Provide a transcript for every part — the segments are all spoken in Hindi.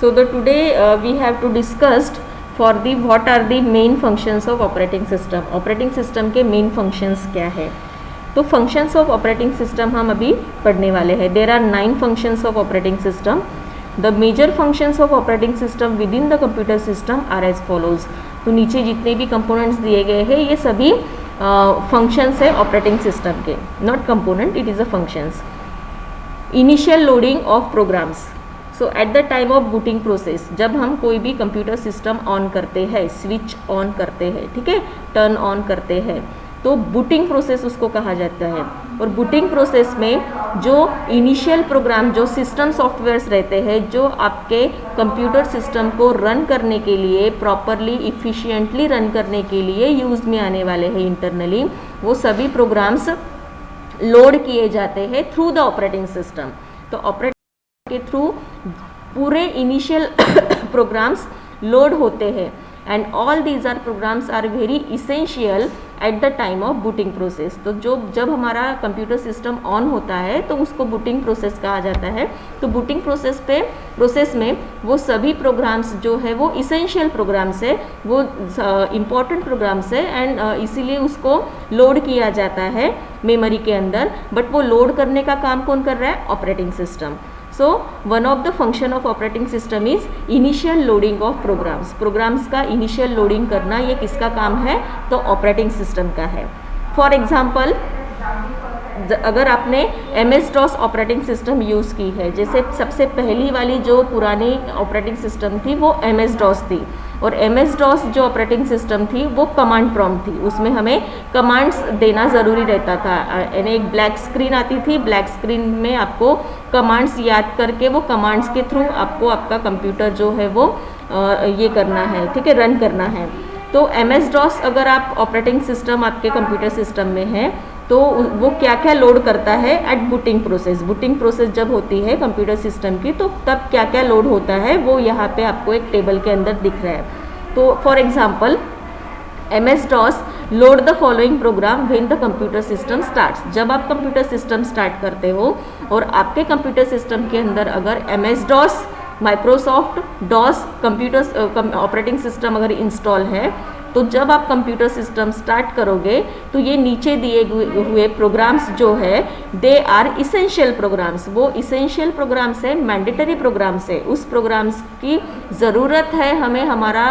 So the today we have to discussed for the what are the main functions of operating system. Operating system के main functions क्या है? तो functions of operating system हम अभी पढ़ने वाले हैं. There are 9 functions of operating system. The major functions of operating system within the computer system are as follows. तो नीचे जितने भी components दिए गए हैं ये सभी functions है operating system के. Not component, it is a functions. Initial loading of programs. So eight the time of booting process, जब हम कोई भी कंप्यूटर सिस्टम ऑन करते हैं, स्विच ऑन करते हैं, ठीक है, टर्न ऑन करते हैं, तो बूटिंग प्रोसेस उसको कहा जाता है. और बूटिंग प्रोसेस में जो इनिशियल प्रोग्राम, जो सिस्टम सॉफ्टवेयर्स रहते हैं, जो आपके कंप्यूटर सिस्टम को रन करने के लिए, प्रॉपरली इफ़िशिएंटली रन करने के लिए यूज़ में आने वाले हैं इंटरनली, वो सभी प्रोग्राम्स लोड किए जाते हैं थ्रू द ऑपरेटिंग सिस्टम. तो ऑपरेटिंग के थ्रू पूरे इनिशियल प्रोग्राम्स लोड होते हैं and all these are programs are very essential at the time of booting process. तो जब हमारा कंप्यूटर सिस्टम ऑन होता है तो उसको बूटिंग प्रोसेस कहा जाता है. तो बूटिंग प्रोसेस में वो सभी प्रोग्राम्स जो है वो इसेंशियल प्रोग्राम्स है, वो इम्पॉर्टेंट प्रोग्राम्स है एंड इसीलिए उसको लोड किया जाता है मेमोरी के अंदर. बट वो लोड करने का काम कौन कर रहा है? Operating system. So one of the function of operating system is initial loading of programs. Programs का इनिशियल लोडिंग करना ये किसका काम है? तो ऑपरेटिंग सिस्टम का है. फॉर एग्जाम्पल, अगर आपने MS-DOS ऑपरेटिंग सिस्टम यूज़ की है, जैसे सबसे पहली वाली जो पुरानी ऑपरेटिंग सिस्टम थी वो MS-DOS थी, और MS-DOS जो ऑपरेटिंग सिस्टम थी वो कमांड प्रॉम्प्ट थी. उसमें हमें कमांड्स देना ज़रूरी रहता था. यानी एक ब्लैक स्क्रीन आती थी, ब्लैक स्क्रीन में आपको कमांड्स याद करके वो कमांड्स के थ्रू आपको आपका कंप्यूटर जो है वो ये करना है, ठीक है, रन करना है. तो MS-DOS अगर आप ऑपरेटिंग सिस्टम आपके कंप्यूटर सिस्टम में है तो वो क्या क्या लोड करता है at booting process. Booting process जब होती है कंप्यूटर सिस्टम की तो तब क्या क्या लोड होता है वो यहाँ पे आपको एक टेबल के अंदर दिख रहा है. तो for example, MS-DOS load the following programme when the computer system starts. जब आप कंप्यूटर सिस्टम स्टार्ट करते हो और आपके कंप्यूटर सिस्टम के अंदर अगर MS-DOS, Microsoft DOS computer operating system अगर इंस्टॉल है, तो जब आप कंप्यूटर सिस्टम स्टार्ट करोगे तो ये नीचे दिए हुए प्रोग्राम्स जो है दे आर इसेंशियल प्रोग्राम्स. वो इसेंशियल प्रोग्राम्स है, मैंडेटरी प्रोग्राम्स है. उस प्रोग्राम्स की ज़रूरत है हमें हमारा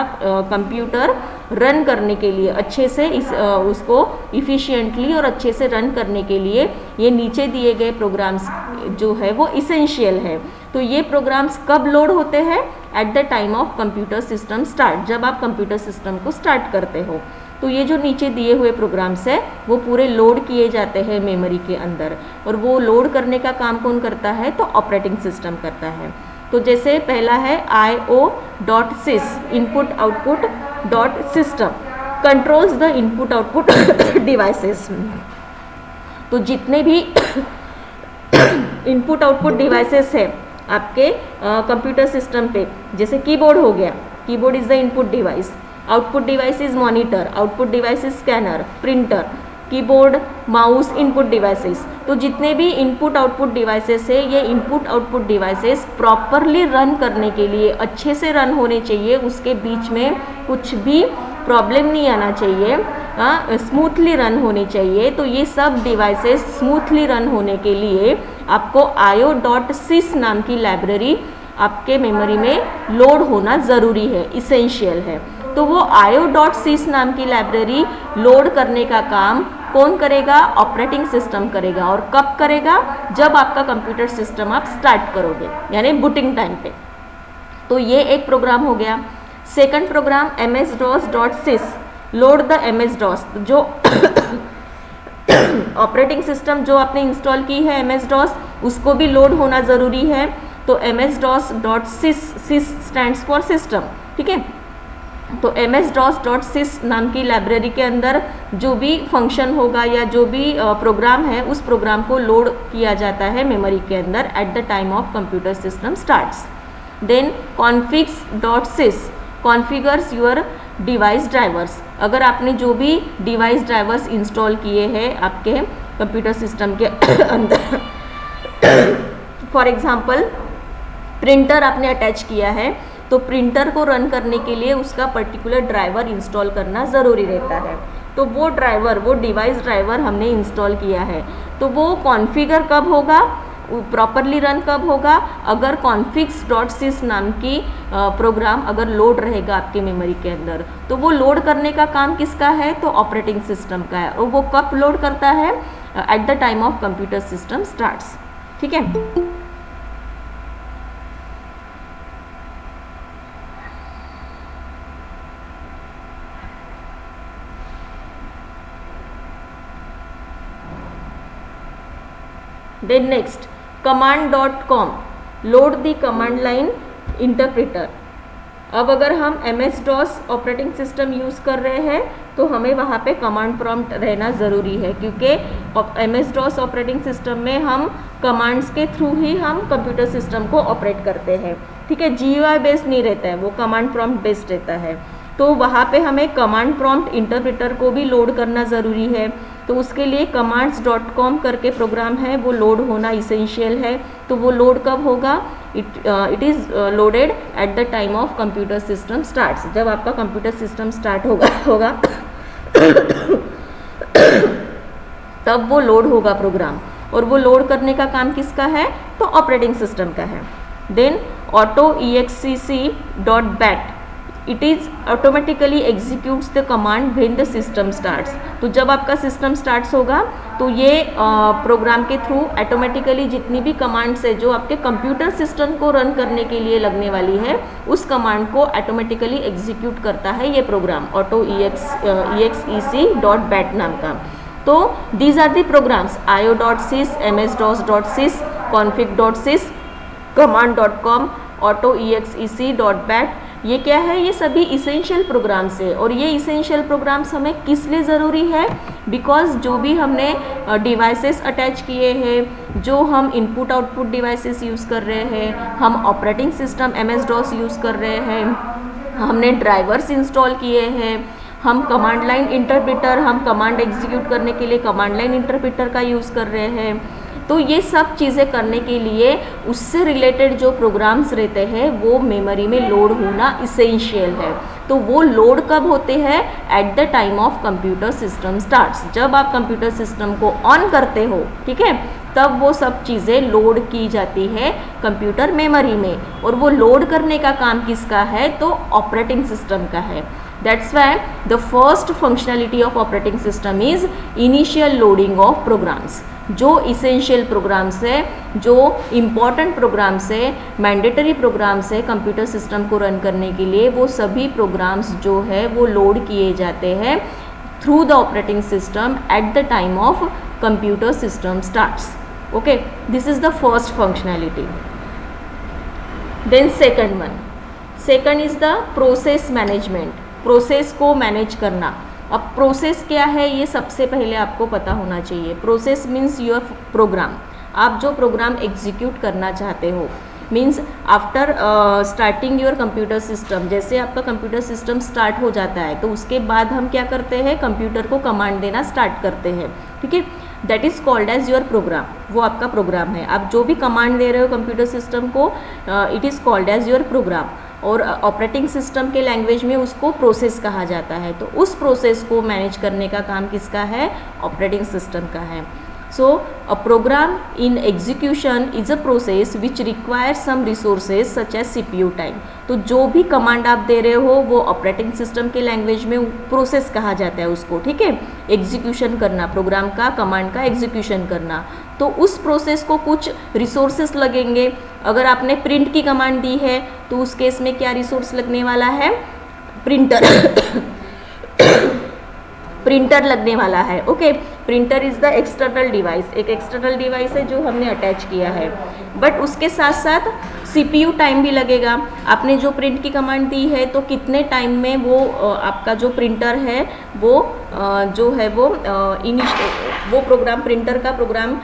कंप्यूटर रन करने के लिए, अच्छे से उसको इफ़िशिएंटली और अच्छे से रन करने के लिए ये नीचे दिए गए प्रोग्राम्स जो है वो इसेंशियल है. तो ये प्रोग्राम्स कब लोड होते हैं? Eight the time of computer system start, जब आप कंप्यूटर सिस्टम को स्टार्ट करते हो. तो ये जो नीचे दिए हुए प्रोग्राम्स है वो पूरे लोड किए जाते हैं मेमोरी के अंदर, और वो लोड करने का काम कौन करता है? तो ऑपरेटिंग सिस्टम करता है. तो जैसे पहला है IO.sys, input output dot system, controls the input output devices. तो जितने भी इनपुट आउटपुट डिवाइसेस है आपके कंप्यूटर सिस्टम पे, जैसे कीबोर्ड हो गया, keyboard is the input device, output device is monitor, output device is scanner, printer, keyboard, mouse, input devices. तो जितने भी इनपुट आउटपुट डिवाइसेस है, ये input output devices properly run करने के लिए अच्छे से रन होने चाहिए, उसके बीच में कुछ भी प्रॉब्लम नहीं आना चाहिए, स्मूथली रन होनी चाहिए. तो ये सब डिवाइसेस स्मूथली रन होने के लिए आपको IO.sys नाम की लाइब्रेरी आपके मेमोरी में लोड होना ज़रूरी है, इसेंशियल है. तो वो IO.sys नाम की लाइब्रेरी लोड करने का काम कौन करेगा? ऑपरेटिंग सिस्टम करेगा. और कब करेगा? जब आपका कंप्यूटर सिस्टम आप स्टार्ट करोगे, यानी बूटिंग टाइम पे. तो ये एक प्रोग्राम हो गया. Second program MS-DOS.sys, load the MS-DOS. जो ऑपरेटिंग सिस्टम जो आपने इंस्टॉल की है MS-DOS, उसको भी लोड होना ज़रूरी है. तो MS-DOS.sys, sys stands for system, ठीक है. तो MS-DOS.sys नाम की लाइब्रेरी के अंदर जो भी फंक्शन होगा या जो भी प्रोग्राम है उस प्रोग्राम को लोड किया जाता है मेमोरी के अंदर at the time of computer system starts. Then configs.sys, configures your device drivers. अगर आपने जो भी डिवाइस ड्राइवर्स इंस्टॉल किए हैं आपके कंप्यूटर सिस्टम के अंदर, फॉर एग्जांपल प्रिंटर आपने अटैच किया है तो प्रिंटर को रन करने के लिए उसका पर्टिकुलर ड्राइवर इंस्टॉल करना ज़रूरी रहता है। तो वो ड्राइवर, वो डिवाइस ड्राइवर हमने इंस्टॉल किया है, तो वो कॉन्फ़िगर कब होगा, प्रॉपरली रन कब होगा, अगर config.sys नाम की प्रोग्राम अगर लोड रहेगा आपके मेमोरी के अंदर। तो वो लोड करने का काम किसका है, तो ऑपरेटिंग सिस्टम का है। और वो कब लोड करता है, eight the time of computer system starts. ठीक है। Then next, command.com लोड दी कमांड लाइन इंटरप्रेटर। अब अगर हम MS-DOS ऑपरेटिंग सिस्टम यूज़ कर रहे हैं तो हमें वहाँ पे कमांड प्रॉम्प्ट रहना ज़रूरी है, क्योंकि MS-DOS ऑपरेटिंग सिस्टम में हम कमांड्स के थ्रू ही हम कंप्यूटर सिस्टम को ऑपरेट करते हैं। ठीक है, GUI बेस्ड नहीं रहता है, वो कमांड प्रॉम्प्ट बेस्ड रहता है। तो वहाँ पे हमें कमांड प्रॉम्प्ट इंटरप्रेटर को भी लोड करना ज़रूरी है। तो उसके लिए commands.com करके प्रोग्राम है, वो लोड होना इसेंशियल है। तो वो लोड कब होगा, it is loaded eight the time of computer system starts. जब आपका कंप्यूटर सिस्टम स्टार्ट होगा तब वो लोड होगा प्रोग्राम। और वो लोड करने का काम किसका है, तो ऑपरेटिंग सिस्टम का है। Then autoexec.bat it is automatically executes the command when the system starts. तो जब आपका सिस्टम स्टार्ट्स होगा तो ये प्रोग्राम के थ्रू ऑटोमेटिकली जितनी भी कमांड्स है जो आपके कंप्यूटर सिस्टम को रन करने के लिए लगने वाली है, उस कमांड को ऑटोमेटिकली एग्जीक्यूट करता है ये प्रोग्राम autoexec.bat नाम का। तो these are the programmes io.sys, ms-dos.sys, config.sys, command.com, autoexec.bat। ये क्या है, ये सभी इसेंशियल प्रोग्राम्स है। और ये इसेंशियल प्रोग्राम्स हमें किस लिए ज़रूरी है, बिकॉज जो भी हमने डिवाइसेस अटैच किए हैं, जो हम इनपुट आउटपुट डिवाइसेस यूज़ कर रहे हैं, हम ऑपरेटिंग सिस्टम MS-DOS यूज़ कर रहे हैं, हमने ड्राइवर्स इंस्टॉल किए हैं, हम कमांड लाइन इंटरप्रेटर, हम कमांड एग्जीक्यूट करने के लिए कमांड लाइन इंटरप्रेटर का यूज़ कर रहे हैं। तो ये सब चीज़ें करने के लिए उससे रिलेटेड जो प्रोग्राम्स रहते हैं वो मेमोरी में लोड होना इसेंशियल है। तो वो लोड कब होते हैं, eight the time of computer system starts. जब आप कंप्यूटर सिस्टम को ऑन करते हो, ठीक है, तब वो सब चीज़ें लोड की जाती है कंप्यूटर मेमोरी में। और वो लोड करने का काम किसका है, तो ऑपरेटिंग सिस्टम का है। That's why the first functionality of operating system is initial loading of programs। जो इसेंशियल प्रोग्राम्स है, जो इम्पॉर्टेंट प्रोग्राम्स है, मैंडेटरी प्रोग्राम्स है कंप्यूटर सिस्टम को रन करने के लिए, वो सभी प्रोग्राम्स जो है वो लोड किए जाते हैं through the operating system at the time of computer system starts. Okay, this is the first functionality. Then second is the process management. Process को मैनेज करना। अब प्रोसेस क्या है, ये सबसे पहले आपको पता होना चाहिए। Process means your program. आप जो प्रोग्राम एग्जीक्यूट करना चाहते हो, means after starting your computer system, जैसे आपका कंप्यूटर सिस्टम स्टार्ट हो जाता है तो उसके बाद हम क्या करते हैं, कंप्यूटर को कमांड देना स्टार्ट करते हैं। ठीक है, that is called as your program. वो आपका प्रोग्राम है। आप जो भी कमांड दे रहे हो कंप्यूटर सिस्टम को, it is called as your program. और ऑपरेटिंग सिस्टम के लैंग्वेज में उसको प्रोसेस कहा जाता है। तो उस प्रोसेस को मैनेज करने का काम किसका है, ऑपरेटिंग सिस्टम का है। So a program in execution is a process which requires some resources such as CPU time. तो जो भी कमांड आप दे रहे हो वो ऑपरेटिंग सिस्टम के लैंग्वेज में प्रोसेस कहा जाता है उसको। ठीक है, एग्जीक्यूशन करना, प्रोग्राम का, कमांड का एग्जीक्यूशन करना। तो उस प्रोसेस को कुछ रिसोर्सेस लगेंगे। अगर आपने प्रिंट की कमांड दी है तो उस केस में क्या रिसोर्स लगने वाला है, प्रिंटर प्रिंटर लगने वाला है। Okay, printer is the external device. एक एक्सटर्नल डिवाइस है जो हमने अटैच किया है, बट उसके साथ साथ CPU टाइम भी लगेगा। आपने जो प्रिंट की कमांड दी है तो कितने टाइम में वो आपका जो प्रिंटर है वो जो है वो प्रोग्राम, प्रिंटर का प्रोग्राम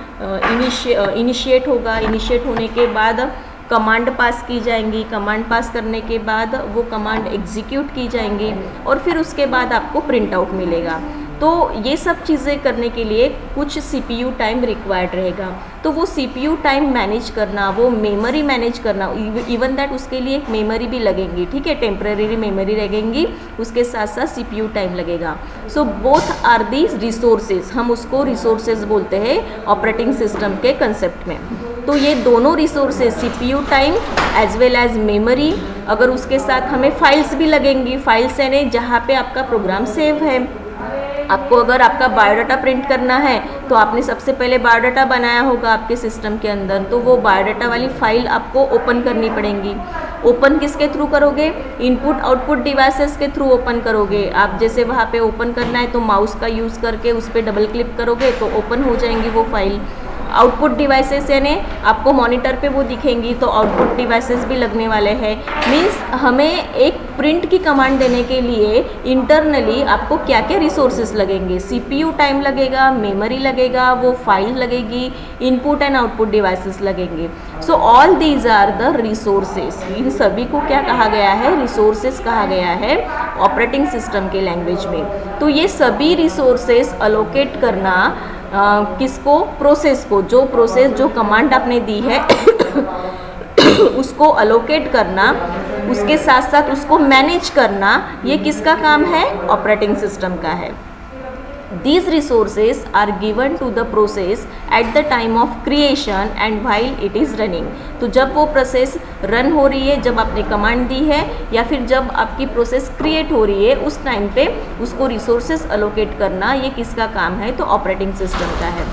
इनिशिएट होगा। इनिशिएट होने के बाद कमांड पास की जाएंगी, कमांड पास करने के बाद वो कमांड एग्जीक्यूट की जाएंगी और फिर उसके बाद आपको प्रिंट आउट मिलेगा। तो ये सब चीज़ें करने के लिए कुछ CPU टाइम रिक्वायर्ड रहेगा। तो वो CPU टाइम मैनेज करना, वो मेमोरी मैनेज करना, इवन दैट उसके लिए एक मेमोरी भी लगेंगी, ठीक है, टेम्पररी मेमोरी लगेंगी, उसके साथ साथ CPU टाइम लगेगा। So both are the resources, हम उसको रिसोर्सेज बोलते हैं ऑपरेटिंग सिस्टम के कंसेप्ट में। तो ये दोनों resources CPU time as well as memory, अगर उसके साथ हमें फाइल्स भी लगेंगी, फाइल्स यानी जहाँ पे आपका प्रोग्राम सेव है। आपको अगर आपका बायोडाटा प्रिंट करना है तो आपने सबसे पहले बायोडाटा बनाया होगा आपके सिस्टम के अंदर, तो वो बायोडाटा वाली फाइल आपको ओपन करनी पड़ेगी। ओपन किसके थ्रू करोगे? इनपुट आउटपुट डिवाइसेस के थ्रू ओपन करोगे। आप जैसे वहाँ पे ओपन करना है तो माउस का यूज़ करके उस पर डबल क्लिक करोगे तो ओपन हो जाएंगी वो फाइल। आउटपुट डिवाइसेस यानी आपको मॉनिटर पे वो दिखेंगी, तो आउटपुट डिवाइसेस भी लगने वाले हैं। मीन्स हमें एक प्रिंट की कमांड देने के लिए इंटरनली आपको क्या क्या रिसोर्सेज लगेंगे? CPU टाइम लगेगा, मेमोरी लगेगा, वो फाइल लगेगी, इनपुट एंड आउटपुट डिवाइसेस लगेंगे। So all these are the resources. इन सभी को क्या कहा गया है? रिसोर्सेज कहा गया है ऑपरेटिंग सिस्टम के लैंग्वेज में। तो ये सभी रिसोर्सेज अलोकेट करना किसको? प्रोसेस को। जो प्रोसेस जो कमांड आपने दी है उसको अलोकेट करना, उसके साथ साथ उसको मैनेज करना, ये किसका काम है? ऑपरेटिंग सिस्टम का है। These resources are given to the process at the time of creation and while it is running। तो जब वो प्रोसेस रन हो रही है, जब आपने कमांड दी है, या फिर जब आपकी प्रोसेस क्रिएट हो रही है, उस टाइम पे उसको रिसोर्सेज अलोकेट करना, ये किसका काम है? तो ऑपरेटिंग सिस्टम का है।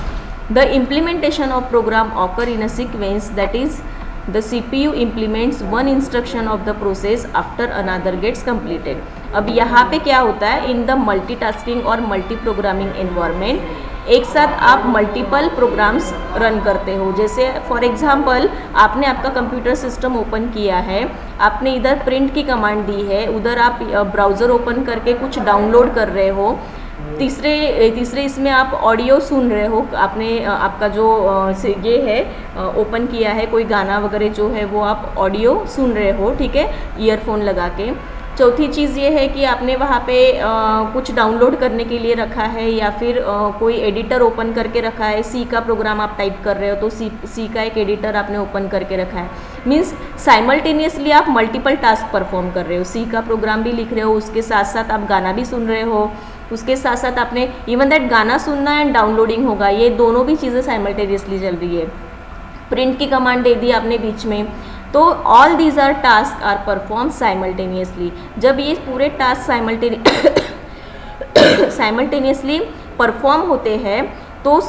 The implementation of program occur in a sequence, that is the CPU implements one instruction of the process after another gets completed। अब यहाँ पे क्या होता है? इन द मल्टीटास्किंग और मल्टी प्रोग्रामिंग एनवायरनमेंट एक साथ आप मल्टीपल प्रोग्राम्स रन करते हो। जैसे फॉर एग्जांपल आपने आपका कंप्यूटर सिस्टम ओपन किया है, आपने इधर प्रिंट की कमांड दी है, उधर आप ब्राउज़र ओपन करके कुछ डाउनलोड कर रहे हो, तीसरे इसमें आप ऑडियो सुन रहे हो, आपने आपका जो ये है ओपन किया है कोई गाना वगैरह जो है वो आप ऑडियो सुन रहे हो, ठीक है, ईयरफोन लगा के। चौथी चीज़ ये है कि आपने वहाँ पे कुछ डाउनलोड करने के लिए रखा है, या फिर कोई एडिटर ओपन करके रखा है, सी का प्रोग्राम आप टाइप कर रहे हो तो सी का एक एडिटर आपने ओपन करके रखा है। मीन्स साइमल्टेनियसली आप मल्टीपल टास्क परफॉर्म कर रहे हो, सी का प्रोग्राम भी लिख रहे हो, उसके साथ साथ आप गाना भी सुन रहे हो, उसके साथ साथ आपने इवन दैट गाना सुनना एंड डाउनलोडिंग होगा, ये दोनों भी चीज़ें साइमल्टेनियसली चल रही है। प्रिंट की कमांड दे दी आपने बीच में, तो all these are task are perform simultaneously. जब ये पूरे टास्क साइमल्टेनियसली परफॉर्म होते हैं तो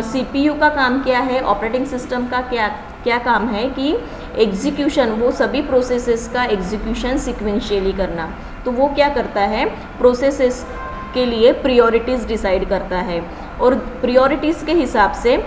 CPU का काम क्या है? ऑपरेटिंग सिस्टम का क्या काम है? कि एग्जीक्यूशन, वो सभी प्रोसेसेस का एग्जीक्यूशन सिक्वेंशियली करना। तो वो क्या करता है? प्रोसेसेस के लिए प्रायोरिटीज़ डिसाइड करता है, और प्रायोरिटीज़ के हिसाब से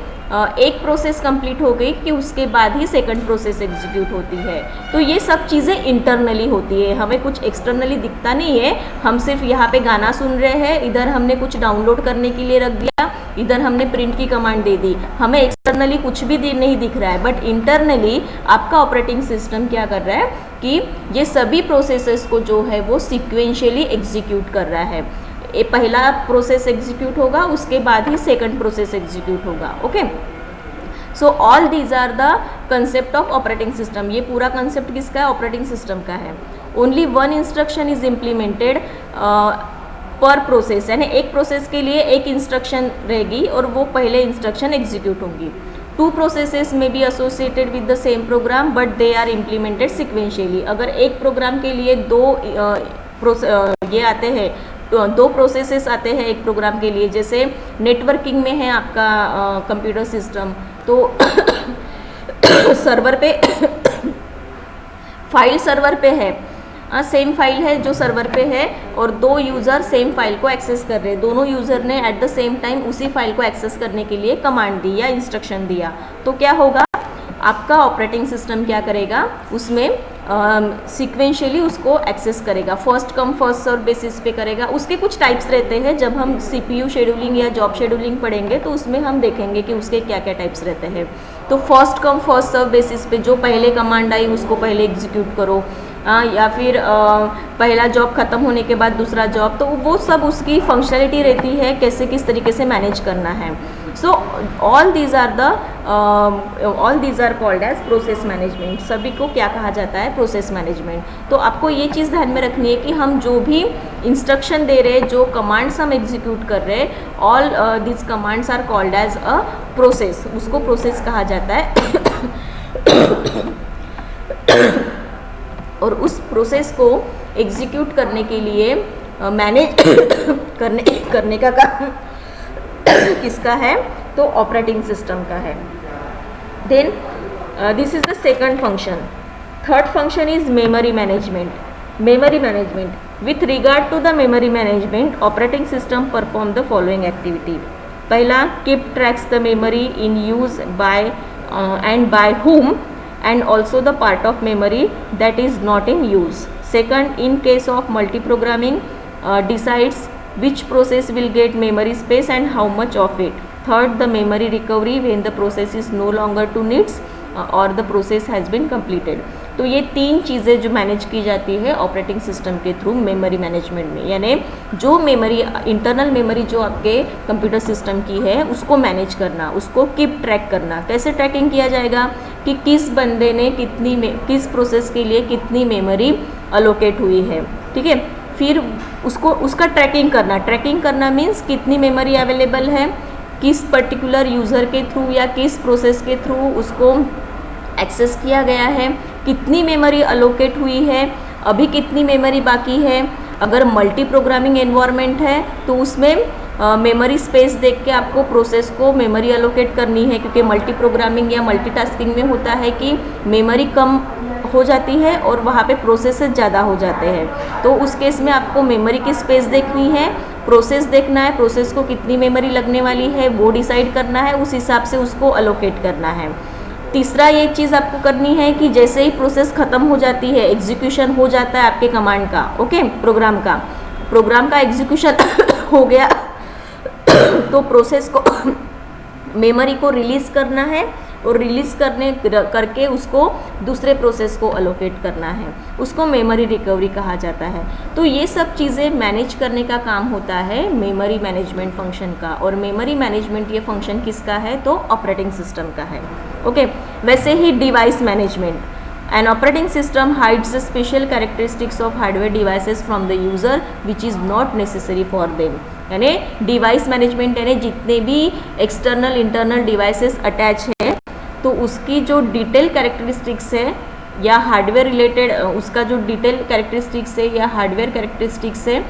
एक प्रोसेस कंप्लीट हो गई कि उसके बाद ही सेकंड प्रोसेस एग्जीक्यूट होती है। तो ये सब चीज़ें इंटरनली होती है, हमें कुछ एक्सटर्नली दिखता नहीं है। हम सिर्फ यहाँ पे गाना सुन रहे हैं, इधर हमने कुछ डाउनलोड करने के लिए रख दिया, इधर हमने प्रिंट की कमांड दे दी, हमें एक्सटर्नली कुछ भी नहीं दिख रहा है, बट इंटरनली आपका ऑपरेटिंग सिस्टम क्या कर रहा है कि ये सभी प्रोसेसेस को जो है वो सिक्वेंशियली एग्जीक्यूट कर रहा है। ये पहला प्रोसेस एग्जीक्यूट होगा, उसके बाद ही सेकंड प्रोसेस एग्जीक्यूट होगा। Okay, so all these are the concept of operating system. ये पूरा कंसेप्ट किसका है? ऑपरेटिंग सिस्टम का है। Only one instruction is implemented per process, यानी एक प्रोसेस के लिए एक इंस्ट्रक्शन रहेगी और वो पहले इंस्ट्रक्शन एग्जीक्यूट होंगी। Two processes may be associated with the same program but they are implemented sequentially. अगर एक प्रोग्राम के लिए दो प्रोसेसेस आते हैं एक प्रोग्राम के लिए, जैसे नेटवर्किंग में है आपका कंप्यूटर सिस्टम, तो सर्वर पे फाइल सर्वर पे है, सेम फाइल है जो सर्वर पे है, और दो यूज़र सेम फाइल को एक्सेस कर रहे हैं, दोनों यूज़र ने एट द सेम टाइम उसी फाइल को एक्सेस करने के लिए कमांड दी या इंस्ट्रक्शन दिया, तो क्या होगा? आपका ऑपरेटिंग सिस्टम क्या करेगा? उसमें सीक्वेंशियली उसको एक्सेस करेगा, first come first serve basis पे करेगा। उसके कुछ टाइप्स रहते हैं, जब हम CPU शेड्यूलिंग या जॉब शेड्यूलिंग पढ़ेंगे तो उसमें हम देखेंगे कि उसके क्या क्या टाइप्स रहते हैं। तो first come first serve basis पे जो पहले कमांड आई उसको पहले एग्जीक्यूट करो, या फिर पहला जॉब ख़त्म होने के बाद दूसरा जॉब, तो वो सब उसकी फंक्शनलिटी रहती है, कैसे किस तरीके से मैनेज करना है. So all these are called as process management. सभी को क्या कहा जाता है? Process management. तो आपको ये चीज़ ध्यान में रखनी है कि हम जो भी इंस्ट्रक्शन दे रहे, जो कमांड्स हम एग्जीक्यूट कर रहे, all this commands are called as a process. उसको प्रोसेस कहा जाता है. और उस प्रोसेस को एग्जीक्यूट करने के लिए मैनेज करने का काम किसका है? तो ऑपरेटिंग सिस्टम का है. Then this is the second function. Third function is memory management. Memory management. With regard to the memory management, operating system perform the following activity. पहला, keep tracks the memory in use by and by whom, and also the part of memory that is not in use. Second, in case of multiprogramming, decides which process will get memory space and how much of it. Third, the memory recovery when the process is no longer to needs or the process has been completed. तो ये तीन चीज़ें जो मैनेज की जाती है ऑपरेटिंग सिस्टम के थ्रू मेमोरी मैनेजमेंट में, यानी जो मेमोरी, इंटरनल मेमोरी जो आपके कंप्यूटर सिस्टम की है उसको मैनेज करना, उसको कीप ट्रैक करना. कैसे ट्रैकिंग किया जाएगा कि किस बंदे ने किस प्रोसेस के लिए कितनी मेमोरी अलोकेट हुई है. ठीक है. फिर उसका ट्रैकिंग करना मीन्स कितनी मेमोरी अवेलेबल है, किस पर्टिकुलर यूज़र के थ्रू या किस प्रोसेस के थ्रू उसको एक्सेस किया गया है, कितनी मेमोरी अलोकेट हुई है, अभी कितनी मेमोरी बाकी है. अगर मल्टी प्रोग्रामिंग एनवायरनमेंट है तो उसमें मेमोरी स्पेस देख के आपको प्रोसेस को मेमोरी अलोकेट करनी है, क्योंकि मल्टी प्रोग्रामिंग या मल्टीटास्किंग में होता है कि मेमोरी कम हो जाती है और वहाँ पे प्रोसेसेस ज़्यादा हो जाते हैं. तो उस केस में आपको मेमोरी की स्पेस देखनी है, प्रोसेस देखना है, प्रोसेस को कितनी मेमोरी लगने वाली है वो डिसाइड करना है, उस हिसाब से उसको अलोकेट करना है. तीसरा ये चीज़ आपको करनी है कि जैसे ही प्रोसेस ख़त्म हो जाती है, एग्जीक्यूशन हो जाता है आपके कमांड का, ओके, प्रोग्राम का एग्जीक्यूशन हो गया तो प्रोसेस को मेमोरी को रिलीज़ करना है और रिलीज़ करके उसको दूसरे प्रोसेस को अलोकेट करना है, उसको मेमोरी रिकवरी कहा जाता है. तो ये सब चीज़ें मैनेज करने का काम होता है मेमोरी मैनेजमेंट फंक्शन का. और मेमोरी मैनेजमेंट ये फंक्शन किसका है? तो ऑपरेटिंग सिस्टम का है. ओके. वैसे ही device management. An operating system hides the special characteristics of hardware devices from the user which is not necessary for them. यानी डिवाइस मैनेजमेंट यानी जितने भी एक्सटर्नल इंटरनल डिवाइसेस अटैच है तो उसकी जो डिटेल कैरेक्टरिस्टिक्स है या हार्डवेयर रिलेटेड उसका जो डिटेल कैरेक्टरिस्टिक्स है या हार्डवेयर कैरेक्टरिस्टिक्स है,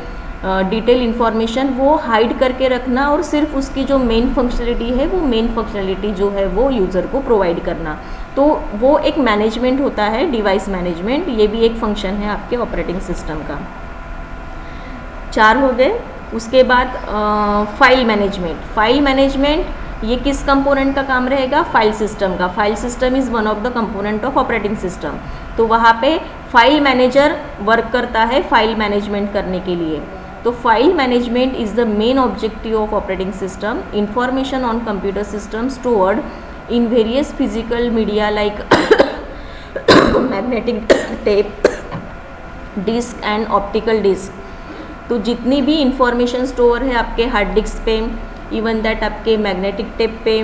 डिटेल इन्फॉर्मेशन वो हाइड करके रखना और सिर्फ उसकी जो मेन फंक्शनलिटी है वो मेन फंक्शनलिटी जो है वो यूज़र को प्रोवाइड करना. तो वो एक मैनेजमेंट होता है डिवाइस मैनेजमेंट. ये भी एक फंक्शन है आपके ऑपरेटिंग सिस्टम का. 4 हो गए. उसके बाद फाइल मैनेजमेंट ये किस कंपोनेंट का काम रहेगा? फाइल सिस्टम का. File system is one of the component of operating system. तो वहाँ पे फाइल मैनेजर वर्क करता है फाइल मैनेजमेंट करने के लिए. तो file management is the main objective of operating system. Information on computer system stored in various physical media like magnetic tape, disk and optical disk. तो जितनी भी इंफॉर्मेशन स्टोर है आपके हार्ड डिस्क पे, इवन दैट आपके मैग्नेटिक टेप पे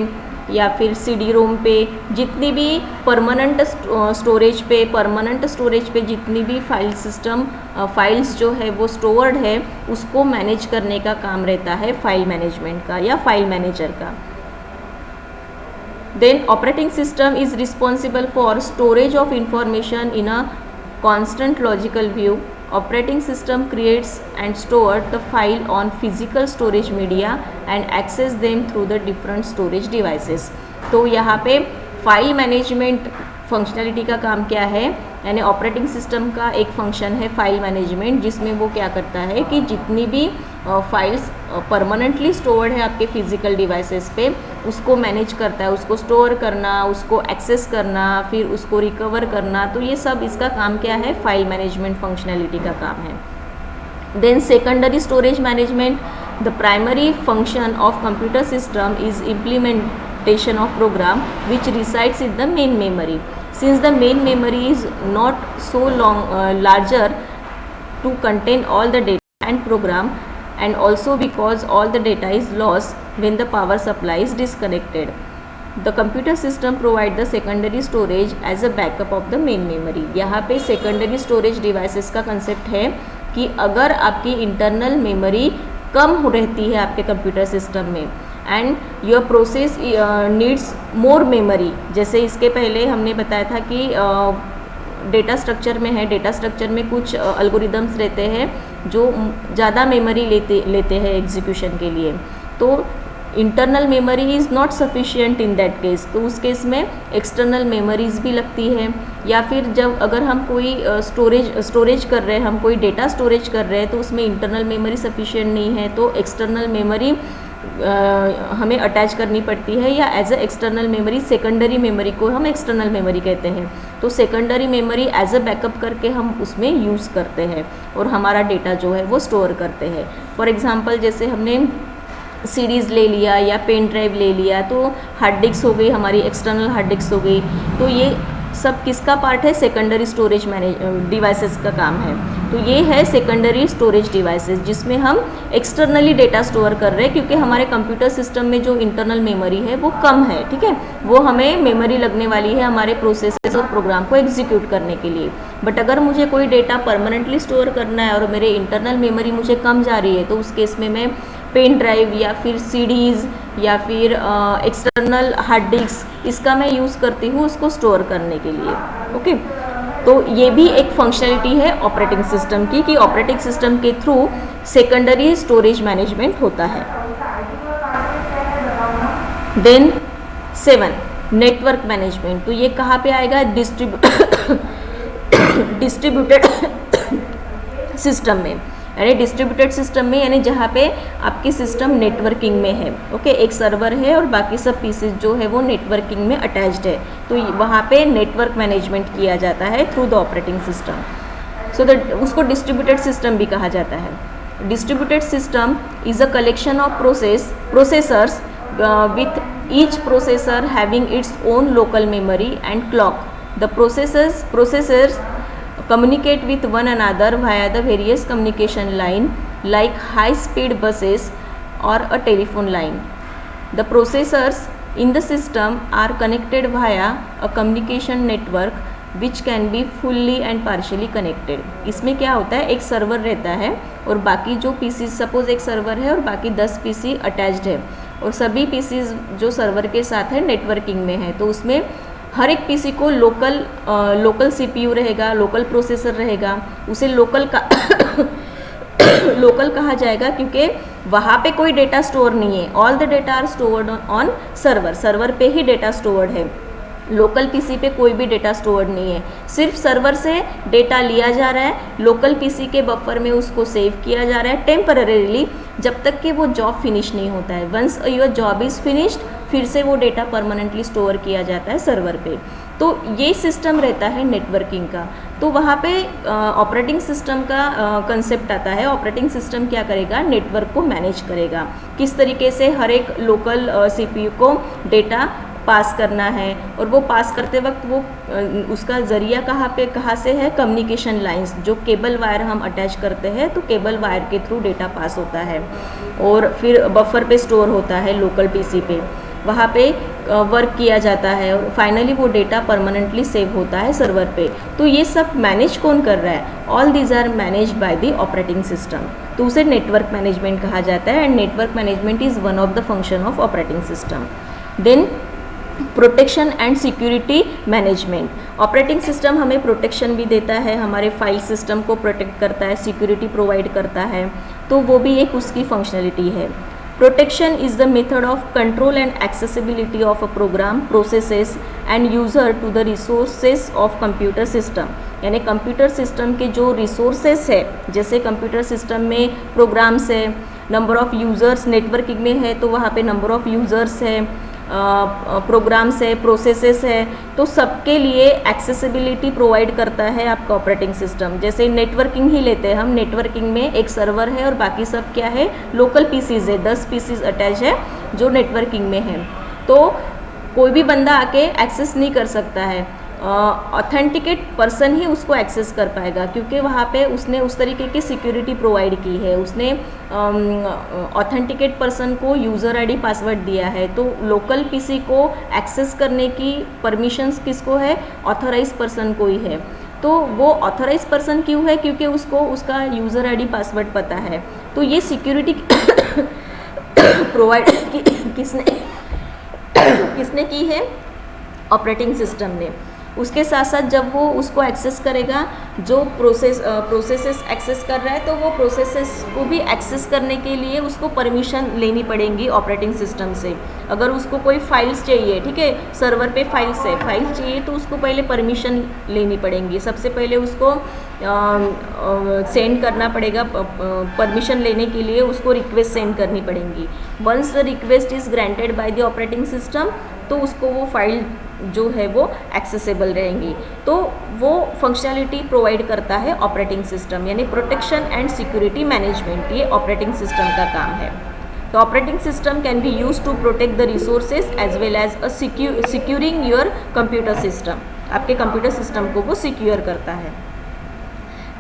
या फिर CD रोम पे, जितनी भी परमानेंट स्टोरेज पे जितनी भी फाइल सिस्टम फाइल्स जो है वो स्टोर्ड है उसको मैनेज करने का काम रहता है फाइल मैनेजमेंट का या फाइल मैनेजर का. Then operating system is responsible for storage of information in a constant logical view. Operating system creates and stores the file on physical storage media and access them through the different storage devices. तो यहाँ पे फाइल मैनेजमेंट फंक्शनलिटी का काम क्या है? यानी ऑपरेटिंग सिस्टम का एक फंक्शन है फाइल मैनेजमेंट, जिसमें वो क्या करता है कि जितनी भी फाइल्स परमानेंटली स्टोर्ड है आपके फिजिकल डिवाइसेस पे उसको मैनेज करता है, उसको स्टोर करना, उसको एक्सेस करना, फिर उसको रिकवर करना. तो ये सब इसका काम क्या है? फाइल मैनेजमेंट फंक्शनलिटी का काम है. Then secondary storage management. The primary function of computer system is implementation of program which resides in the main memory. since the main memory is not so larger to contain all the data and program, and also because all the data is lost when the power supply is disconnected. The computer system provide the secondary storage as a backup of the main memory. यहाँ पे secondary storage devices का concept है कि अगर आपकी internal memory कम रहती है आपके कंप्यूटर सिस्टम में and your process needs more memory, जैसे इसके पहले हमने बताया था कि डेटा स्ट्रक्चर में है, डेटा स्ट्रक्चर में कुछ अल्गोरिदम्स रहते हैं जो ज़्यादा मेमोरी लेते हैं एग्जीक्यूशन के लिए, तो internal memory is not sufficient in that case, तो उस केस में एक्सटर्नल मेमोरीज भी लगती है। या फिर जब अगर हम कोई स्टोरेज कर रहे हैं, हम कोई डेटा स्टोरेज कर रहे हैं तो उसमें इंटरनल मेमोरी सफिशिएंट नहीं है, तो एक्सटर्नल मेमोरी हमें अटैच करनी पड़ती है, या as a external memory secondary memory को हम एक्सटर्नल मेमोरी कहते हैं। तो secondary memory as a backup करके हम उसमें यूज़ करते हैं और हमारा डेटा जो है वो स्टोर करते हैं। फॉर एग्जांपल जैसे हमने सीडीज़ ले लिया या पेन ड्राइव ले लिया, तो हार्ड डिस्क हो गई, हमारी एक्सटर्नल हार्ड डिस्क हो गई, तो ये सब किसका पार्ट है? सेकेंडरी स्टोरेज डिवाइसेस का काम है। तो ये है सेकेंडरी स्टोरेज डिवाइसेस जिसमें हम एक्सटर्नली डेटा स्टोर कर रहे हैं, क्योंकि हमारे कंप्यूटर सिस्टम में जो इंटरनल मेमोरी है वो कम है, ठीक है, वो हमें मेमोरी लगने वाली है हमारे प्रोसेसेस और प्रोग्राम को एग्जीक्यूट करने के लिए। बट अगर मुझे कोई डेटा परमानेंटली स्टोर करना है और मेरे इंटरनल मेमोरी मुझे कम जा रही है, तो उस केस में मैं पेन ड्राइव या फिर सीडीज़ या फिर एक्सटर्नल हार्ड डिस्क इसका मैं यूज़ करती हूँ उसको स्टोर करने के लिए। ओके, तो ये भी एक फंक्शनलिटी है ऑपरेटिंग सिस्टम की कि ऑपरेटिंग सिस्टम के थ्रू सेकेंडरी स्टोरेज मैनेजमेंट होता है। देन 7 नेटवर्क मैनेजमेंट, तो ये कहाँ पे आएगा? डिस्ट्रीब्यूटेड सिस्टम में, यानी डिस्ट्रीब्यूटेड सिस्टम में, यानी जहाँ पे आपकी सिस्टम नेटवर्किंग में है। ओके, एक सर्वर है और बाकी सब पीसेस जो है वो नेटवर्किंग में अटैच्ड है, तो वहाँ पे नेटवर्क मैनेजमेंट किया जाता है through the operating system. So that उसको डिस्ट्रीब्यूटेड सिस्टम भी कहा जाता है। Distributed system is a collection of processors with each processor having its own local memory and clock. The processors communicate with one another via the various communication line like high speed buses or a telephone line. The processors in the system are connected via a communication network which can be fully and partially connected. इसमें क्या होता है? एक सर्वर रहता है और बाकी जो पीसीज, सपोज एक सर्वर है और बाकी 10 पीसी अटैच्ड है और सभी पीसीज जो सर्वर के साथ है नेटवर्किंग में है, तो उसमें हर एक पीसी को लोकल सीपीयू रहेगा, लोकल प्रोसेसर रहेगा, उसे लोकल कहा जाएगा क्योंकि वहाँ पे कोई डेटा स्टोर नहीं है। All the data are stored on server पे ही डेटा स्टोर्ड है, लोकल पीसी पे कोई भी डेटा स्टोर्ड नहीं है। सिर्फ सर्वर से डेटा लिया जा रहा है, लोकल पीसी के बफर में उसको सेव किया जा रहा है टेम्पररीली, जब तक कि वो जॉब फिनिश नहीं होता है। Once your job is finished, फिर से वो डेटा परमानेंटली स्टोर किया जाता है सर्वर पे। तो ये सिस्टम रहता है नेटवर्किंग का। तो वहाँ पे ऑपरेटिंग सिस्टम का कंसेप्ट आता है। ऑपरेटिंग सिस्टम क्या करेगा? नेटवर्क को मैनेज करेगा, किस तरीके से हर एक लोकल सीपीयू को डेटा पास करना है, और वो पास करते वक्त वो उसका ज़रिया कहाँ से है? कम्युनिकेशन लाइंस, जो केबल वायर हम अटैच करते हैं, तो केबल वायर के थ्रू डेटा पास होता है और फिर बफर पे स्टोर होता है लोकल पीसी पे, वहाँ पे वर्क किया जाता है और फाइनली वो डेटा परमानेंटली सेव होता है सर्वर पे। तो ये सब मैनेज कौन कर रहा है? All these are manage by the operating system, तो उसे नेटवर्क मैनेजमेंट कहा जाता है। And network management is one of the function of operating system. Then protection and security management. Operating system हमें प्रोटेक्शन भी देता है, हमारे फाइल सिस्टम को प्रोटेक्ट करता है, सिक्योरिटी प्रोवाइड करता है, तो वो भी एक उसकी फंक्शनलिटी है। Protection is the method of control and accessibility of a program, processes and user to the resources of computer system। यानी कंप्यूटर सिस्टम के जो रिसोर्सेस है, जैसे कंप्यूटर सिस्टम में प्रोग्राम्स है, नंबर ऑफ यूज़र्स, नेटवर्किंग में है तो वहाँ पे नंबर ऑफ यूज़र्स है, प्रोग्राम्स है, प्रोसेसेस है, तो सबके लिए एक्सेसिबिलिटी प्रोवाइड करता है आपका ऑपरेटिंग सिस्टम। जैसे नेटवर्किंग ही लेते हैं हम, नेटवर्किंग में एक सर्वर है और बाकी सब क्या है? लोकल पीसीज है, 10 पीसीज अटैच है जो नेटवर्किंग में है, तो कोई भी बंदा आके एक्सेस नहीं कर सकता है। ऑथेंटिकेट पर्सन ही उसको एक्सेस कर पाएगा, क्योंकि वहाँ पे उसने उस तरीके की सिक्योरिटी प्रोवाइड की है, उसने ऑथेंटिकेट पर्सन को यूज़र आईडी पासवर्ड दिया है। तो लोकल पीसी को एक्सेस करने की परमिशंस किसको है? ऑथराइज पर्सन को ही है। तो वो ऑथराइज पर्सन क्यों है? क्योंकि उसको उसका यूज़र आईडी पासवर्ड पता है। तो ये सिक्योरिटी प्रोवाइड किसने की है? ऑपरेटिंग सिस्टम ने। उसके साथ साथ जब वो उसको एक्सेस करेगा, जो प्रोसेसेस एक्सेस कर रहा है, तो वो प्रोसेसेस को भी एक्सेस करने के लिए उसको परमिशन लेनी पड़ेंगी ऑपरेटिंग सिस्टम से। अगर उसको कोई फाइल्स चाहिए, ठीक है, सर्वर पे फाइल्स चाहिए, तो उसको पहले परमिशन लेनी पड़ेंगी। सबसे पहले उसको सेंड करना पड़ेगा, परमिशन लेने के लिए उसको रिक्वेस्ट सेंड करनी पड़ेंगी। Once the request is granted by the operating system, तो उसको वो फाइल जो है वो एक्सेसिबल रहेंगी। तो वो फंक्शनलिटी प्रोवाइड करता है ऑपरेटिंग सिस्टम, यानी प्रोटेक्शन एंड सिक्योरिटी मैनेजमेंट, ये ऑपरेटिंग सिस्टम का काम है। तो operating system can be use to protect the resources as well as securing your computer system, आपके कंप्यूटर सिस्टम को वो सिक्योर करता है।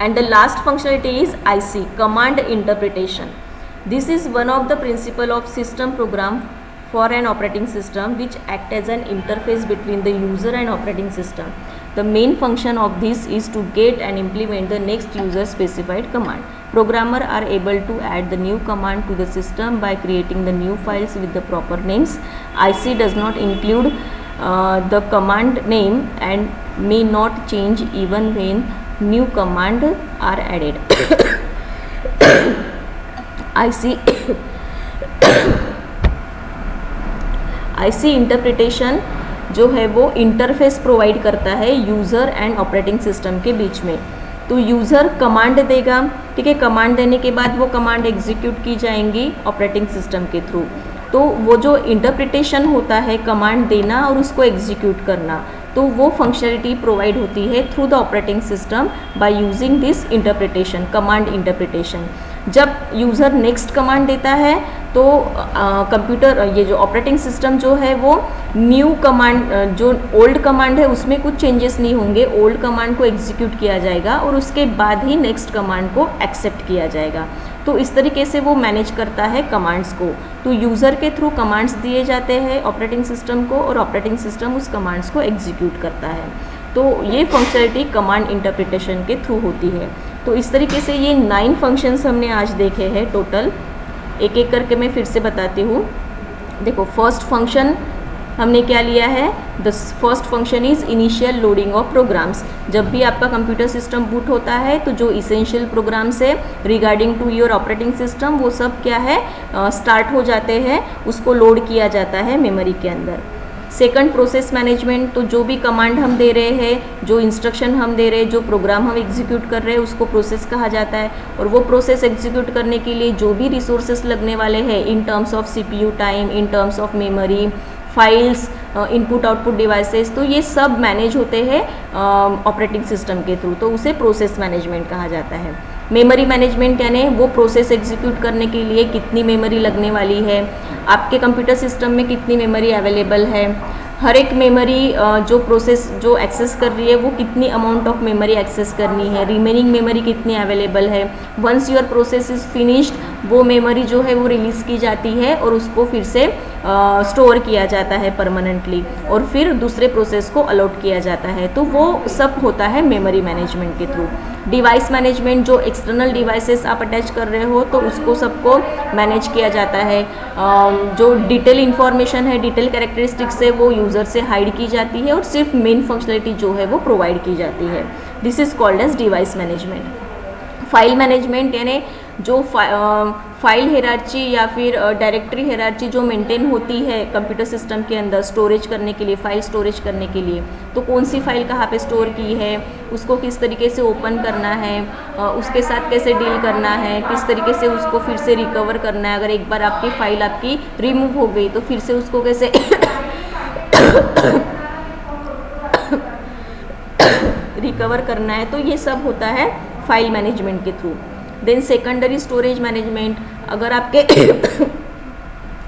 And the last functionality is IC, command interpretation. This is one of the principal of system program for an operating system which act as an interface between the user and operating system. The main function of this is to get and implement the next user specified command. Programmer are able to add the new command to the system by creating the new files with the proper names. IC does not include the command name and may not change even when new command are added. IC interpretation जो है वो इंटरफेस प्रोवाइड करता है यूज़र एंड ऑपरेटिंग सिस्टम के बीच में। तो यूज़र कमांड देगा, ठीक है, कमांड देने के बाद वो कमांड एग्जीक्यूट की जाएंगी ऑपरेटिंग सिस्टम के थ्रू। तो वो जो इंटरप्रिटेशन होता है, कमांड देना और उसको एग्जीक्यूट करना, तो वो फंक्शनलिटी प्रोवाइड होती है through the operating system by using this interpretation, command interpretation. जब यूज़र नेक्स्ट कमांड देता है तो कंप्यूटर ये जो ऑपरेटिंग सिस्टम जो है वो न्यू कमांड, जो ओल्ड कमांड है उसमें कुछ चेंजेस नहीं होंगे, ओल्ड कमांड को एग्जीक्यूट किया जाएगा और उसके बाद ही नेक्स्ट कमांड को एक्सेप्ट किया जाएगा। तो इस तरीके से वो मैनेज करता है कमांड्स को। तो यूज़र के थ्रू कमांड्स दिए जाते हैं ऑपरेटिंग सिस्टम को और ऑपरेटिंग सिस्टम उस कमांड्स को एग्जीक्यूट करता है। तो ये फंक्शनलिटी कमांड इंटरप्रिटेशन के थ्रू होती है। तो इस तरीके से ये 9 फंक्शंस हमने आज देखे हैं टोटल। एक एक करके मैं फिर से बताती हूँ। देखो, फर्स्ट फंक्शन हमने क्या लिया है? The first function is initial loading of programs. जब भी आपका कंप्यूटर सिस्टम बूट होता है तो जो इसेंशियल प्रोग्राम्स है regarding to your operating system वो सब क्या है, स्टार्ट हो जाते हैं, उसको लोड किया जाता है मेमोरी के अंदर। Second, process management. तो जो भी कमांड हम दे रहे हैं, जो इंस्ट्रक्शन हम दे रहे हैं, जो प्रोग्राम हम एग्जीक्यूट कर रहे हैं, उसको प्रोसेस कहा जाता है। और वो प्रोसेस एग्जीक्यूट करने के लिए जो भी रिसोर्सेस लगने वाले हैं in terms of CPU time, in terms of memory, files, input output devices, तो ये सब मैनेज होते हैं ऑपरेटिंग सिस्टम के थ्रू, तो उसे प्रोसेस मैनेजमेंट कहा जाता है। मेमोरी मैनेजमेंट यानी वो प्रोसेस एग्जीक्यूट करने के लिए कितनी मेमोरी लगने वाली है, आपके कंप्यूटर सिस्टम में कितनी मेमोरी अवेलेबल है, हर एक मेमोरी जो प्रोसेस जो एक्सेस कर रही है वो कितनी अमाउंट ऑफ मेमोरी एक्सेस करनी है, रिमेनिंग मेमोरी कितनी अवेलेबल है। Once your process is finished, वो मेमोरी जो है वो रिलीज़ की जाती है और उसको फिर से स्टोर किया जाता है परमानेंटली और फिर दूसरे प्रोसेस को अलॉट किया जाता है। तो वो सब होता है मेमोरी मैनेजमेंट के थ्रू। डिवाइस मैनेजमेंट, जो एक्सटर्नल डिवाइसेस आप अटैच कर रहे हो तो उसको सबको मैनेज किया जाता है। जो डिटेल इन्फॉर्मेशन है, डिटेल कैरेक्टरिस्टिक्स है, वो यूज़र से हाइड की जाती है और सिर्फ मेन फंक्शनलिटी जो है वो प्रोवाइड की जाती है। This is called edge device management. File management यानी जो फाइल हेरार्ची या फिर डायरेक्टरी हेरार्ची जो मेंटेन होती है कंप्यूटर सिस्टम के अंदर स्टोरेज करने के लिए, फाइल स्टोरेज करने के लिए, तो कौन सी फाइल कहाँ पे स्टोर की है, उसको किस तरीके से ओपन करना है, उसके साथ कैसे डील करना है, किस तरीके से उसको फिर से रिकवर करना है। अगर एक बार आपकी फ़ाइल आपकी रिमूव हो गई तो फिर से उसको कैसे रिकवर करना है, तो ये सब होता है फाइल मैनेजमेंट के through. Then secondary storage management, अगर आपके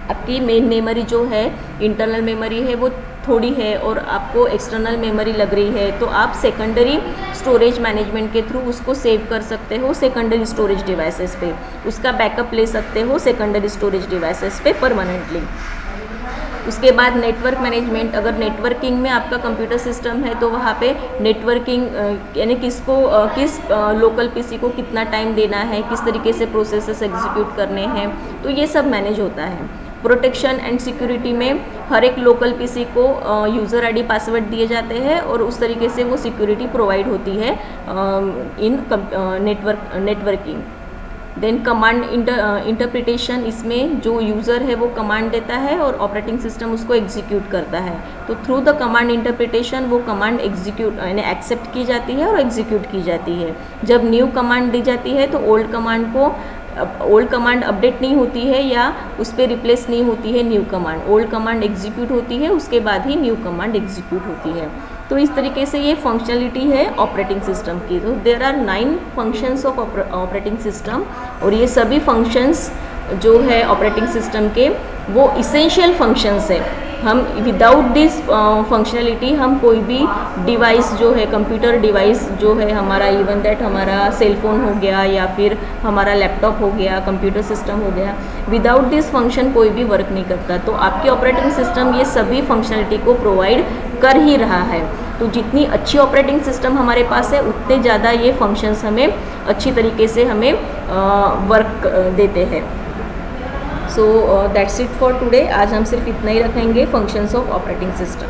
आपकी मेन मेमोरी जो है, इंटरनल मेमोरी है, वो थोड़ी है और आपको एक्सटर्नल मेमोरी लग रही है, तो आप सेकेंडरी स्टोरेज मैनेजमेंट के थ्रू उसको सेव कर सकते हो सेकेंडरी स्टोरेज डिवाइसेस पे, उसका बैकअप ले सकते हो सेकेंडरी स्टोरेज डिवाइसेस पे परमानेंटली। उसके बाद नेटवर्क मैनेजमेंट, अगर नेटवर्किंग में आपका कंप्यूटर सिस्टम है तो वहाँ पे नेटवर्किंग यानी किस लोकल पीसी को कितना टाइम देना है, किस तरीके से प्रोसेसेस एग्जीक्यूट करने हैं, तो ये सब मैनेज होता है। प्रोटेक्शन एंड सिक्योरिटी में हर एक लोकल पीसी को यूज़र आईडी पासवर्ड दिए जाते हैं और उस तरीके से वो सिक्योरिटी प्रोवाइड होती है इन नेटवर्किंग। देन कमांड इंटरप्रिटेशन, इसमें जो यूज़र है वो कमांड देता है और ऑपरेटिंग सिस्टम उसको एग्जीक्यूट करता है, तो थ्रू द कमांड इंटरप्रिटेशन वो कमांड एग्जीक्यूट यानी एक्सेप्ट की जाती है और एग्जीक्यूट की जाती है। जब न्यू कमांड दी जाती है तो ओल्ड कमांड अपडेट नहीं होती है या उस पर रिप्लेस नहीं होती है new command, old command execute होती है, उसके बाद ही न्यू कमांड एग्जीक्यूट होती है। तो इस तरीके से ये फंक्शनलिटी है ऑपरेटिंग सिस्टम की। तो there are 9 functions of operating system, और ये सभी फंक्शंस जो है ऑपरेटिंग सिस्टम के वो इसेंशियल फंक्शंस है। हम विदाउट दिस फंक्शनलिटी हम कोई भी डिवाइस जो है, कंप्यूटर डिवाइस जो है हमारा, इवन दैट हमारा सेलफोन हो गया या फिर हमारा लैपटॉप हो गया, कंप्यूटर सिस्टम हो गया, विदाउट दिस फंक्शन कोई भी वर्क नहीं करता। तो आपके ऑपरेटिंग सिस्टम ये सभी फंक्शनलिटी को प्रोवाइड कर ही रहा है। तो जितनी अच्छी ऑपरेटिंग सिस्टम हमारे पास है उतने ज़्यादा ये फंक्शंस हमें अच्छी तरीके से हमें वर्क देते हैं। So that's it for today. आज हम सिर्फ इतना ही रखेंगे, फंक्शंस ऑफ ऑपरेटिंग सिस्टम।